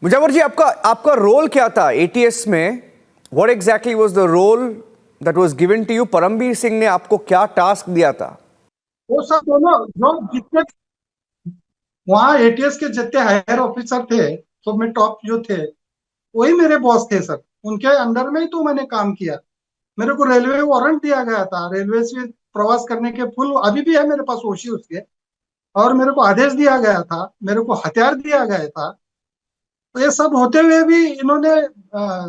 मुजव्वर जी, आपका आपका रोल क्या था एटीएस में? What exactly was the role that was given to you? Parambir Singh ने आपको क्या टास्क दिया था? वो सब दोनों जो जितने वहाँ एटीएस के जितने हायर ऑफिसर थे, सब में टॉप जो थे वही मेरे बॉस थे सर। उनके अंडर में ही तो मैंने काम किया। मेरे को रेलवे वारंट दिया गया था, रेलवे से प्रवास करने के फुल अभी भी है मेरे पास ओशी उसके। और मेरे को आदेश दिया गया था, मेरे को हथियार दिया गया था। तो ये सब होते हुए भी इन्होंने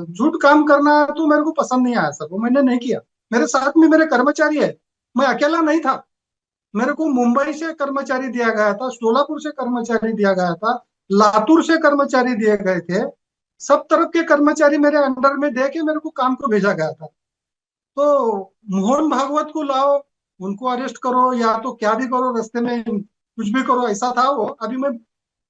झूठ काम करना तो मेरे को पसंद नहीं आया सर, वो मैंने नहीं किया। मेरे साथ में मेरे कर्मचारी है, मैं अकेला नहीं था। मेरे को मुंबई से कर्मचारी दिया गया था, सोलापुर से कर्मचारी दिया गया था, लातूर से कर्मचारी दिए गए थे। सब तरफ के कर्मचारी मेरे अंडर में दे के मेरे को काम को भेजा गया था। तो मोहन भागवत को लाओ, उनको अरेस्ट करो या तो क्या भी करो, रास्ते में कुछ भी करो, ऐसा था वो।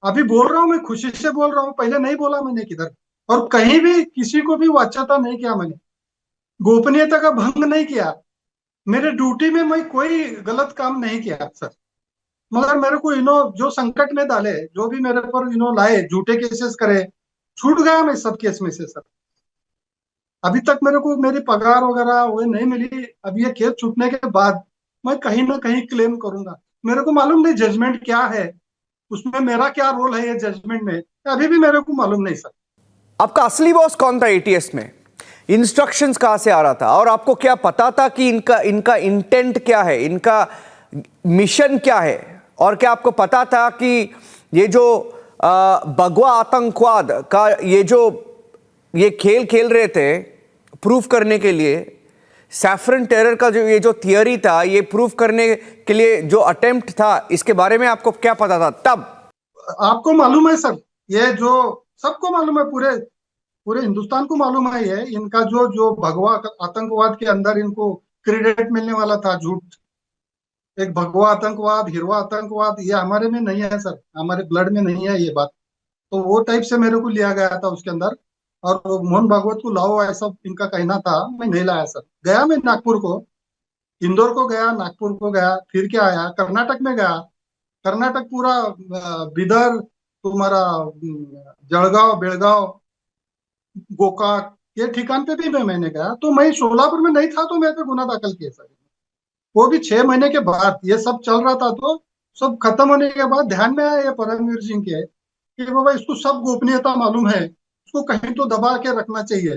अभी बोल रहा हूँ, मैं खुशी से बोल रहा हूँ, पहले नहीं बोला मैंने किधर। और कहीं भी किसी को भी वाच्यता नहीं किया मैंने, गोपनीयता का भंग नहीं किया। मेरे ड्यूटी में मैं कोई गलत काम नहीं किया सर। मगर मेरे को इनो जो संकट में डाले, जो भी मेरे पर इनो लाए, झूठे केसेस करे, छूट गया मैं सब केस में से सर। अभी तक मेरे को मेरी पगार वगैरह वो नहीं मिली। अभी ये केस छूटने के बाद मैं कहीं ना कहीं क्लेम करूंगा। मेरे को मालूम नहीं जजमेंट क्या है, उसमें मेरा क्या रोल है ये जजमेंट में, अभी भी मेरे को मालूम नहीं सर। आपका असली बॉस कौन था एटीएस में? इंस्ट्रक्शंस कहां से आ रहा था और आपको क्या पता था कि इनका इनका इंटेंट क्या है, इनका मिशन क्या है? और क्या आपको पता था कि ये जो भगवा आतंकवाद का ये खेल खेल रहे थे प्रूफ करने के लिए, सैफरन टेरर का जो ये जो थियरी था, ये प्रूफ करने के लिए जो अटेम्प्ट था, इसके बारे में आपको क्या पता था तब? आपको मालूम है सर, ये जो सबको मालूम है, पूरे पूरे हिंदुस्तान को मालूम है, ये इनका जो जो भगवा आतंकवाद के अंदर इनको क्रेडिट मिलने वाला था झूठ। एक भगवा आतंकवाद, हिरवा आतंकवाद, ये हमारे में नहीं है सर, हमारे ब्लड में नहीं है ये बात। तो वो टाइप से मेरे को लिया गया था उसके अंदर। और वो मोहन भागवत को लाओ ऐसा इनका कहना था, मैं नहीं लाया सर। गया मैं नागपुर को, इंदौर को गया, नागपुर को गया, फिर के आया, कर्नाटक में गया। कर्नाटक पूरा बिदर, तुम्हारा जळगांव, बेळगांव, गोकाक, ये ठिकान पे भी मैंने गया। तो मैं सोलापुर में नहीं था तो मेरे पे गुना दाखिल किया सर। वो भी 6 महीने के बाद ये सब चल रहा था। तो सब खत्म होने के बाद ध्यान में आया ये परमवीर सिंह के कि बाबा इसको सब गोपनीयता मालूम है, इसको कहीं तो दबा के रखना चाहिए।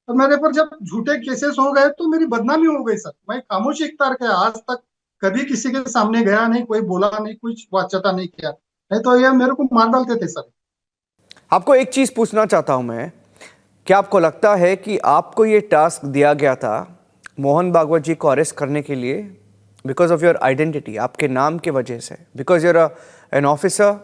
और मेरे पर जब झूठे केसेस हो गए तो मेरी बदनामी हो गई सर। मैं खामोशी इख्तियार किया, आज तक कभी किसी के सामने गया नहीं, कोई बोला नहीं, कुछ वाच्यता नहीं किया, नहीं तो ये मेरे को मार डालते थे सर। आपको एक चीज पूछना चाहता हूं मैं, क्या आपको लगता है कि आपको ये टास्क दिया गया था मोहन भागवत जी को अरेस्ट करने के लिए बिकॉज ऑफ योर आइडेंटिटी, आपके नाम के वजह से? Because you're an officer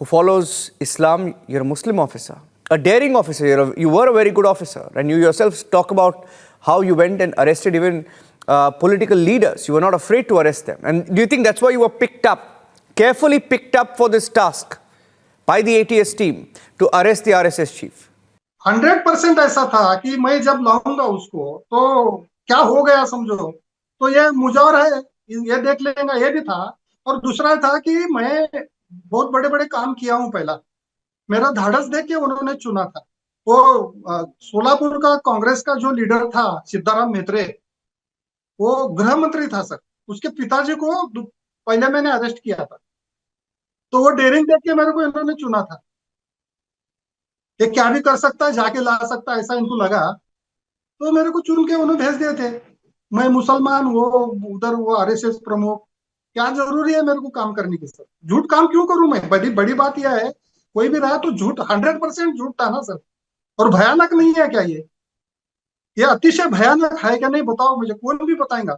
who follows Islam, you're a Muslim officer, a daring officer. You were a very good officer, and you yourself talk about how you went and arrested even political leaders. You were not afraid to arrest them. And do you think that's why you were picked up, carefully picked up for this task by the ATS team to arrest the RSS chief? 100% ऐसा था कि मैं जब लाऊंगा उसको तो क्या हो गया समझो, तो ये मुजौर है, ये देख लेगा, ये भी था। और दूसरा था कि मैं बहुत बड़े बड़े काम किया हूँ पहला। मेरा धाड़स देख के उन्होंने चुना था। वो सोलापुर का कांग्रेस का जो लीडर था सिद्धाराम म्हेत्रे, वो गृह मंत्री था सर। उसके पिताजी को पहले मैंने अरेस्ट किया था। तो वो डेयरिंग देख के मेरे को इन्होंने चुना था। ये क्या भी कर सकता है, जाके ला सकता है, ऐसा इनको लगा। तो मेरे को चुन के उन्हें भेज दिए थे। मैं मुसलमान, वो उधर वो आरएसएस प्रमुख, क्या जरूरी है मेरे को काम करने की सर? झूठ काम क्यों करूं मैं? बड़ी बड़ी बात यह है, कोई भी रहा तो झूठ 100% झूठ था ना सर। और भयानक नहीं है क्या ये अतिशय भयानक है क्या? नहीं बताओ मुझे, कौन भी बताएगा।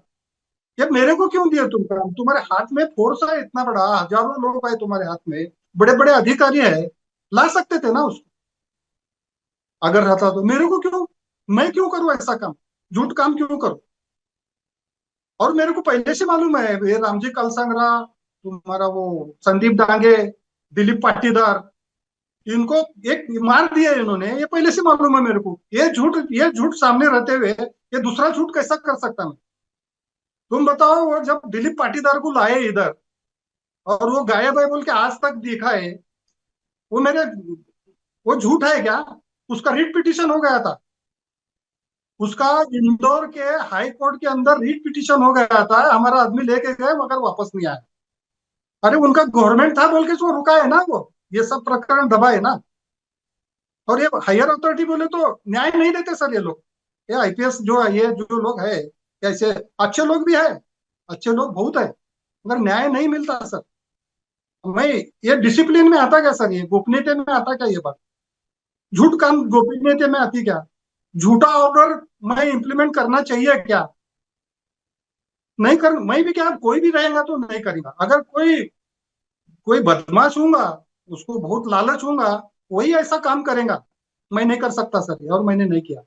ये मेरे को क्यों दिया तुम काम? तुम्हारे हाथ में फोर्स है इतना बड़ा, हजारों लोग है तुम्हारे हाथ में, बड़े बड़े अधिकारी है, ला सकते थे ना उसको। अगर रहता तो मेरे को क्यों, मैं क्यों करूं ऐसा काम? झूठ काम क्यों करूं? और मेरे को पहले से मालूम है, ये रामजी कलसंगरा, तुम्हारा वो संदीप डांगे, दिलीप पाटीदार, इनको एक मार दिया इन्होंने, ये पहले से मालूम है मेरे को। ये झूठ सामने रहते हुए ये दूसरा झूठ कैसा कर सकता मैं? तुम बताओ, वो जब दिलीप पाटीदार को लाए इधर और वो गायब है बोल के आज तक दिखा है, वो मेरे वो झूठ है क्या? उसका रिट पिटीशन हो गया था। उसका इंदौर के हाई कोर्ट के अंदर रिट पिटीशन हो गया था, हमारा आदमी लेके गए मगर वापस नहीं आया। अरे उनका गवर्नमेंट था बोल के जो रुका है ना, वो ये सब प्रकरण दबा है ना। और ये हायर अथॉरिटी बोले तो न्याय नहीं देते सर ये लोग। ये आईपीएस जो है, ये जो लोग है, ऐसे अच्छे लोग भी है, अच्छे लोग बहुत है, मगर न्याय नहीं मिलता सर। मैं ये डिसिप्लिन में आता क्या सर? ये गोपनीयता में आता क्या ये बात? झूठ काम गोपनीयता में आती क्या? झूठा ऑर्डर मैं इम्प्लीमेंट करना चाहिए क्या? नहीं कर, मैं भी क्या, कोई भी रहेगा तो नहीं करेगा। अगर कोई कोई बदमाश हूंगा, उसको बहुत लालच हूंगा, वही ऐसा काम करेगा। मैं नहीं कर सकता सर, और मैंने नहीं किया।